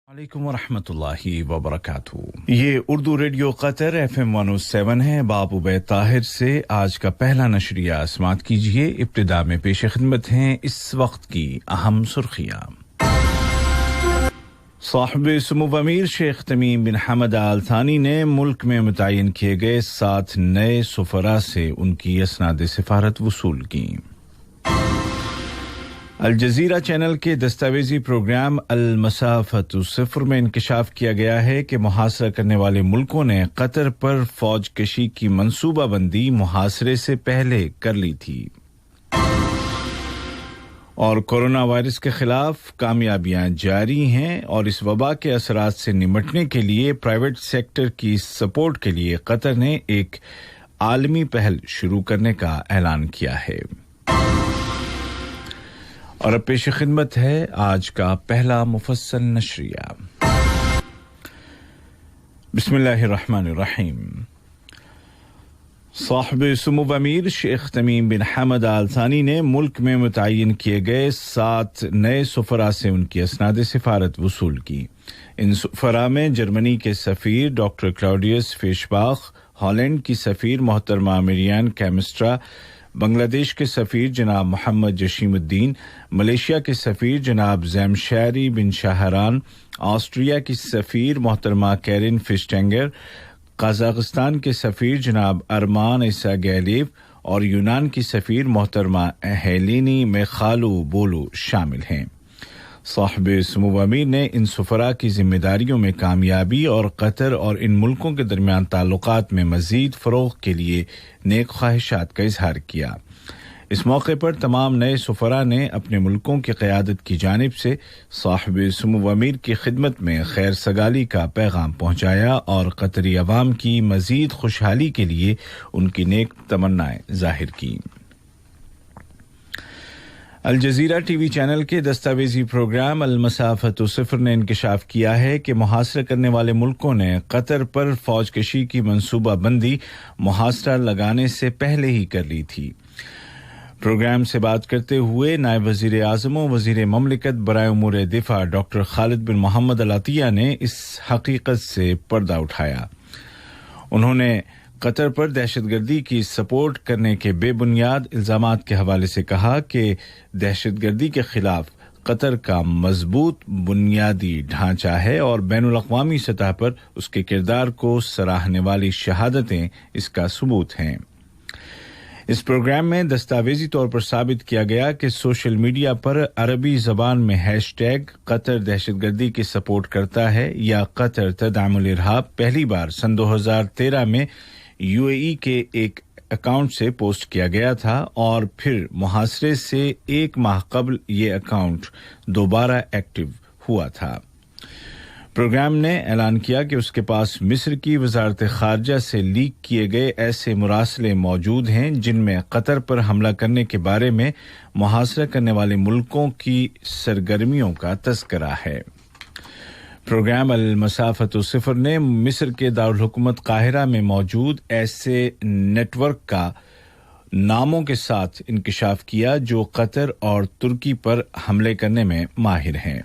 वालेकुम वरहमतुल्लाहि वबरकातुहू। ये उर्दू रेडियो कतर FM 107 है। बाब उबैद ताहिर से आज का पहला नशरिया समाअत कीजिए। इब्तिदा में पेश खिदमत हैं इस वक्त की अहम सुर्खियां। साहिब सुमो अमीर शेख तमीम बिन हमद आल थानी ने मुल्क में मुतय्यन किए गए 7 नए सुफरा से उनकी असनाद सिफारत वसूल की। अल जज़ीरा चैनल के दस्तावेजी प्रोग्राम अल मसाफ़तु सिफ़र में इंकशाफ किया गया है कि मुहासरा करने वाले मुल्कों ने कतर पर फौज कशी की मंसूबाबंदी मुहासरे से पहले कर ली थी। और कोरोना वायरस के खिलाफ कामयाबियां जारी हैं और इस वबा के असरात से निपटने के लिए प्राइवेट सेक्टर की सपोर्ट के लिए कतर ने एक आलमी पहल शुरू करने का ऐलान किया है। और अब पेश खिदमत है आज का पहला मुफस्सल नशरिया। बिस्मिल्लाहिर्रहमानिर्रहीम। साहिब सुमो अमीर शेख तमीम बिन हमद आल थानी ने मुल्क में मुतय्यन किए गए 7 नए सुफरा से उनकी असनाद सिफारत वसूल की। इन सुफरा में जर्मनी के सफीर डॉक्टर क्लाउडियस फिशबाख, हॉलैंड की सफीर मोहतरमा मिरियान कैमिस्ट्रा, बांग्लादेश के सफीर जनाब मोहम्मद जशीमुद्दीन, मलेशिया के सफीर जनाब ज़ैमशारी बिन शाहरान, ऑस्ट्रिया की सफीर मोहतरमा कैरिन फिशटेंगर, कजाकिस्तान के सफीर जनाब अरमान इसा गैलीव और यूनान की सफीर मोहतरमा हेलिनी मेखालू बोलू शामिल हैं। साहिब सुमो अमीर ने इन सुफरा की जिम्मेदारियों में कामयाबी और कतर और इन मुल्कों के दरमियान ताल्लुकात में मजीद फ़रोग़ के लिए नेक ख्वाहिशात का इजहार किया। इस मौके पर तमाम नए सुफरा ने अपने मुल्कों की क़यादत की जानिब से साहिब सुमो अमीर की खिदमत में खैर सगाली का पैगाम पहुँचाया और कतरी अवाम की मजीद खुशहाली के लिए उनकी नेक तमन्नाएं ज़ाहिर की। अल जज़ीरा टीवी चैनल के दस्तावेजी प्रोग्राम अल मसाफ़तु सिफ़र ने इंकशाफ किया है कि मुहासरा करने वाले मुल्कों ने कतर पर फौज कशी की मंसूबाबंदी मुहासरा लगाने से पहले ही कर ली थी। प्रोग्राम से बात करते हुए नायब वज़ीर आज़म व वज़ीर ममलिकत बराए उमूर दिफा डॉक्टर खालिद बिन मोहम्मद अल अतिया ने इस हकीकत से पर्दा उठाया। उन्होंने कतर पर दहशतगर्दी की सपोर्ट करने के बेबुनियाद इल्जामात के हवाले से कहा कि दहशतगर्दी के खिलाफ कतर का मजबूत बुनियादी ढांचा है और बैनुल-अक़वामी सतह पर उसके किरदार को सराहने वाली शहादतें इसका सबूत हैं। इस प्रोग्राम में दस्तावेजी तौर पर साबित किया गया कि सोशल मीडिया पर अरबी ज़बान में हैशटैग कतर दहशतगर्दी की सपोर्ट करता है या कतर तदअमुल इरहाब पहली बार सन 2013 में यूएई के एक अकाउंट से पोस्ट किया गया था और फिर मुहासरे से 1 माह कबल ये अकाउंट दोबारा एक्टिव हुआ था। प्रोग्राम ने ऐलान किया कि उसके पास मिस्र की वज़ारत ख़ारजा से लीक किए गए ऐसे मुरासले मौजूद हैं जिनमें कतर पर हमला करने के बारे में मुहासरा करने वाले मुल्कों की सरगर्मियों का तज़किरा है। प्रोग्राम अल मसाफ़तु सिफ़र ने मिस्र के दारुल हुकूमत काहिरा में मौजूद ऐसे नेटवर्क का नामों के साथ इंकशाफ किया जो कतर और तुर्की पर हमले करने में माहिर हैं।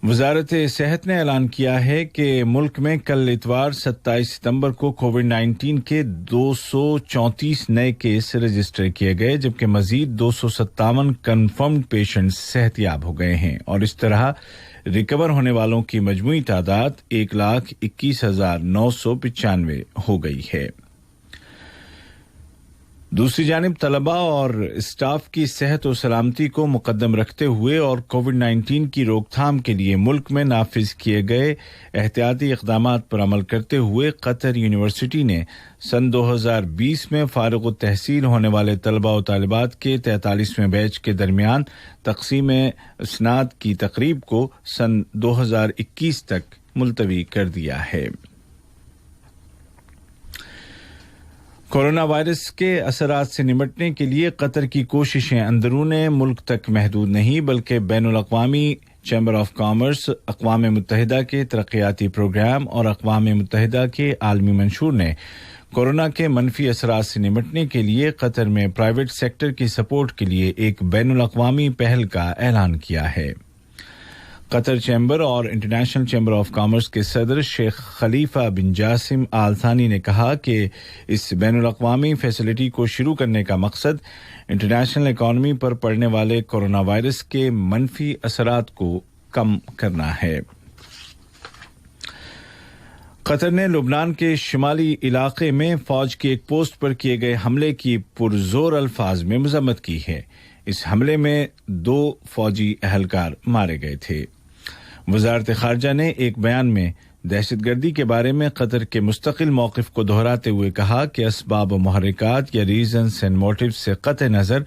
वज़ारत सेहत ने ऐलान किया है कि मुल्क में कल इतवार 27 सितंबर को कोविड-19 के 234 नए केस रजिस्टर किए गए जबकि मजीद 257 कंफर्म्ड पेशेंट्स सेहतयाब हो गए हैं और इस तरह रिकवर होने वालों की मजमूई तादाद 1,21,995 हो गई है। दूसरी जानिब तलबा और स्टाफ की सेहत और सलामती को मुकद्दम रखते हुए और कोविड-19 की रोकथाम के लिए मुल्क में नाफिज किए गए एहतियाती इक़दामात पर अमल करते हुए कतर यूनिवर्सिटी ने सन 2020 में फारिग तहसील होने वाले तलबा और तालिबात के 43वें बैच के दरमियान तक़सीम अस्नाद की तकरीब को सन 2021 तक मुलतवी कर दिया है। कोरोना वायरस के असरात से निपटने के लिए कतर की कोशिशें अंदरूने मुल्क तक महदूद नहीं बल्कि बैनुल-अक़वामी चैम्बर ऑफ कॉमर्स, अक़वाम मुत्तहिदा के तरक्याती प्रोग्राम और अक़वाम मुत्तहिदा के आलमी मंशूर ने कोरोना के मनफी असरात से निपटने के लिए कतर में प्राइवेट सेक्टर की सपोर्ट के लिए एक बैनुल-अक़वामी पहल का ऐलान किया है। कतर चैम्बर और इंटरनेशनल चैम्बर ऑफ कॉमर्स के सदर शेख खलीफा बिन जासिम आल थानी ने कहा कि इस बैनुल-अक़वामी फैसिलिटी को शुरू करने का मकसद इंटरनेशनल इकॉनमी पर पड़ने वाले कोरोना वायरस के मनफी असरात को कम करना है। कतर ने लुबनान के शिमाली इलाके में फौज की एक पोस्ट पर किए गए हमले की पुरजोर अल्फाज में मजम्मत की है। इस हमले में 2 फौजी अहलकार मारे गए थे। वजारत खारजा ने एक बयान में दहशतगर्दी के बारे में कतर के मुस्तकिल मौक़िफ़ को दोहराते हुए कहा कि असबाब मुहर्रिकात या रीजन्स एंड मोटिव्स से कतई नज़र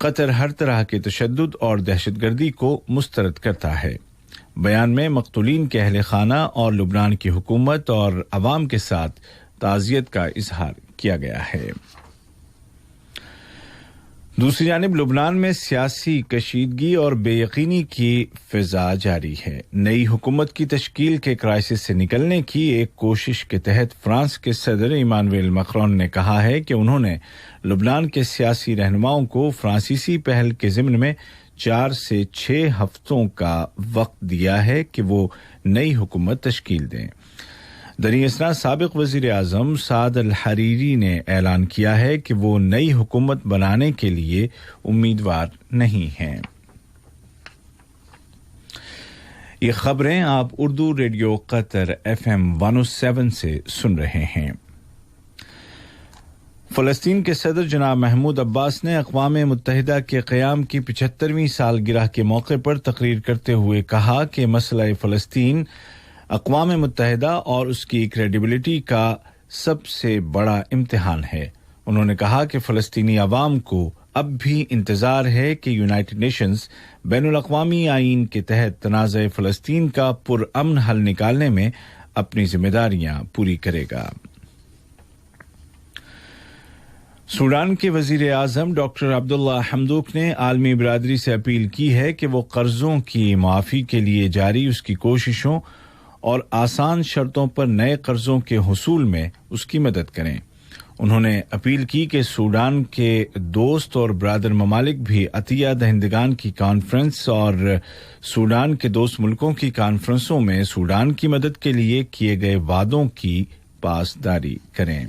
कतर हर तरह के तशद्दुद और दहशतगर्दी को मुस्तरद करता है। बयान में मक़तूलीन के अहले खाना और लुबनान की हुकूमत और अवाम के साथ ताज़ियत का इजहार किया गया है। दूसरी जानिब लुबनान में सियासी कशीदगी और बेयकीनी की फिजा जारी है। नई हुकूमत की तश्कील के क्राइसिस से निकलने की एक कोशिश के तहत फ्रांस के सदर इमानुएल मैक्रोन ने कहा है कि उन्होंने लुबनान के सियासी रहनुमाओं को फ्रांसीसी पहल के ज़िम्न में 4 से 6 हफ्तों का वक्त दिया है कि वो नई हुकूमत तश्कील दें। दरियासना साबिक वज़ीर आज़म साद अल हरीरी ने ऐलान किया है कि वो नई हुकूमत बनाने के लिए उम्मीदवार नहीं हैं। ये खबरें आप उर्दू रेडियो कतर FM 107 से सुन रहे हैं। फ़लस्तीन के सदर जनाब महमूद अब्बास ने अक़वाम मुत्तहिदा के क़याम की 75वीं सालगिरह के मौके पर तकरीर करते हुए कहा कि मसला फ़लस्तीन अक़वाम मुत्तहिदा और उसकी क्रेडिबिलिटी का सबसे बड़ा इम्तिहान है। उन्होंने कहा कि फ़लस्तीनी अवाम को अब भी इंतज़ार है कि यूनाइटेड नेशंस बैनुल-अक़वामी आईन के तहत तनाज़े फ़लस्तीन का पुरअमन हल निकालने में अपनी ज़िम्मेदारियां पूरी करेगा। सूडान के वज़ीर आज़म डॉक्टर अब्दुल्ला हम्दोक ने आलमी बिरादरी से अपील की है कि वो कर्ज़ों की माफ़ी के लिए जारी उसकी कोशिशों और आसान शर्तों पर नए कर्ज़ों के हुसूल में उसकी मदद करें। उन्होंने अपील की कि सूडान के दोस्त और ब्रादर ममालिक भी अतिया दहिंदगान की कॉन्फ्रेंस और सूडान के दोस्त मुल्कों की कॉन्फ्रेंसों में सूडान की मदद के लिए किए गए वादों की पासदारी करें।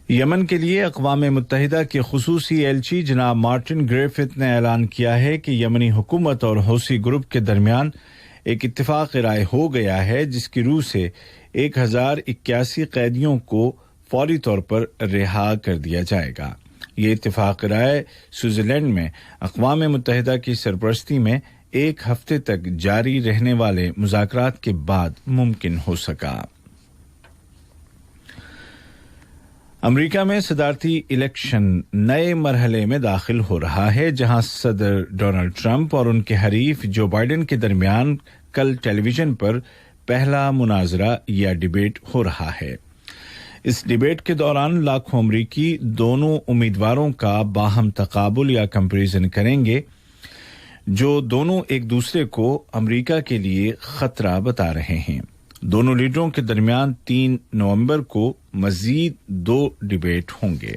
यमन के लिए अक़वाम मुत्तहिदा के खुसूसी एलची जनाब मार्टिन ग्रिफिथ ने ऐलान किया है कि यमनी हुकूमत और हौसी ग्रुप के दरमियान एक इत्तिफाक राय हो गया है जिसकी रूह से 1081 कैदियों को फौरी तौर पर रिहा कर दिया जाएगा। ये इत्तिफाक राय स्विट्ज़रलैंड में अक़वाम मुत्तहिदा की सरपरस्ती में 1 हफ्ते तक जारी रहने वाले मुज़ाकरात के बाद मुमकिन हो सका। अमेरिका में सदारती इलेक्शन नए मरहले में दाखिल हो रहा है, जहां सदर डोनाल्ड ट्रंप और उनके हरीफ जो बाइडेन के दरमियान कल टेलीविजन पर पहला मुनाजरा या डिबेट हो रहा है। इस डिबेट के दौरान लाखों अमरीकी दोनों उम्मीदवारों का बाहम तकाबुल या कंपैरिजन करेंगे, जो दोनों एक दूसरे को अमेरिका के लिए खतरा बता रहे हैं। दोनों लीडरों के दरमियान 3 नवंबर को मजीद 2 डिबेट होंगे।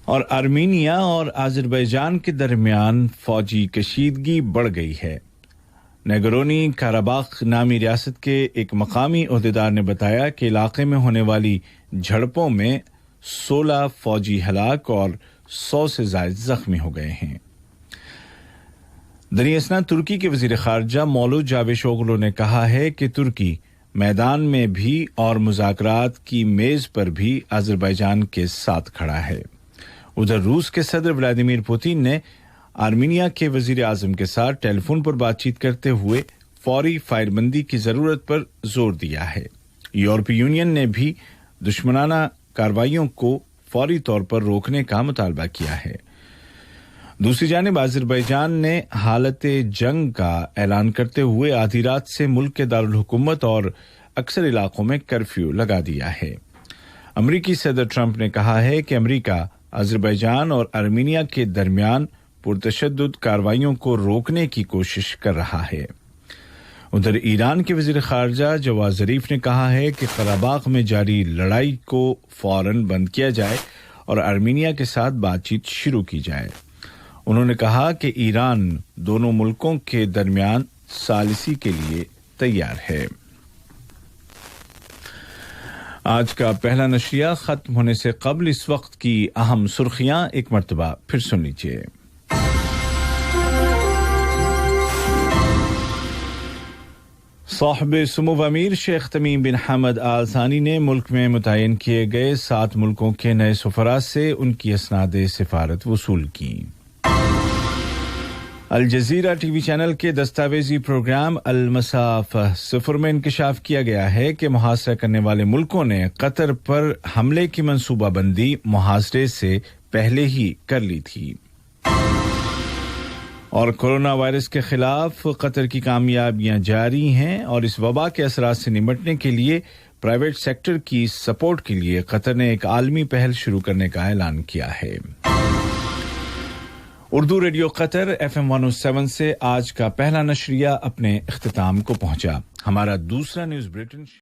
और आर्मीनिया और अज़रबैजान के दरमियान फौजी कशीदगी बढ़ गई है। नगरोनी काराबाख नामी रियासत के एक मकामी ओहदेदार ने बताया कि इलाके में होने वाली झड़पों में 16 फौजी हलाक और 100 से ज़ायद जख्मी हो गए हैं। दरियासना तुर्की के वज़ीर ख़ारजा मौलूद जावेशोगलू ने कहा है कि तुर्की मैदान में भी और मुज़ाकरात की मेज पर भी अज़रबैजान के साथ खड़ा है। उधर रूस के सदर व्लादिमीर पुतिन ने आर्मीनिया के वज़ीर आज़म के साथ टेलीफोन पर बातचीत करते हुए फौरी फायरबंदी की ज़रूरत पर जोर दिया है। यूरोपीय यूनियन ने भी दुश्मनाना कार्रवाइयों को फौरी तौर पर रोकने का मुतालबा किया है। दूसरी जानिब अज़रबैजान ने हालत जंग का ऐलान करते हुए आधी रात से मुल्क के दारुल हुकूमत और अक्सर इलाकों में कर्फ्यू लगा दिया है। अमरीकी सदर ट्रंप ने कहा है कि अमरीका अज़रबैजान और आर्मीनिया के दरमियान पुरतशद्दुद कार्रवाइयों को रोकने की कोशिश कर रहा है। उधर ईरान के वजीर खारजा जवाद ज़रीफ ने कहा है कि कराबाख में जारी लड़ाई को फौरन बंद किया जाए और आर्मीनिया के साथ बातचीत शुरू की जाए। उन्होंने कहा कि ईरान दोनों मुल्कों के दरमियान सालिसी के लिए तैयार है। आज का पहला नशरिया खत्म होने से कबल इस वक्त की अहम सुर्खियां एक मर्तबा फिर सुन लीजिए। साहिब सुमो अमीर शेख तमीम बिन हमद आल सानी ने मुल्क में मुतय्यन किए गए 7 मुल्कों के नए सफरा से उनकी असनाद सिफारत वसूल की। अल जज़ीरा टीवी चैनल के दस्तावेजी प्रोग्राम अल मसाफ़ह 0 में इंकशाफ किया गया है कि मुहासरा करने वाले मुल्कों ने कतर पर हमले की मंसूबाबंदी मुहासरे से पहले ही कर ली थी। और कोरोना वायरस के खिलाफ कतर की कामयाबियां जारी हैं और इस वबा के असरात से निपटने के लिए प्राइवेट सेक्टर की सपोर्ट के लिए कतर ने एक आलमी पहल शुरू करने का ऐलान किया है। उर्दू रेडियो कतर FM 107 से आज का पहला नशरिया अपने इख्तिताम को पहुंचा। हमारा दूसरा न्यूज़ बुलेटिन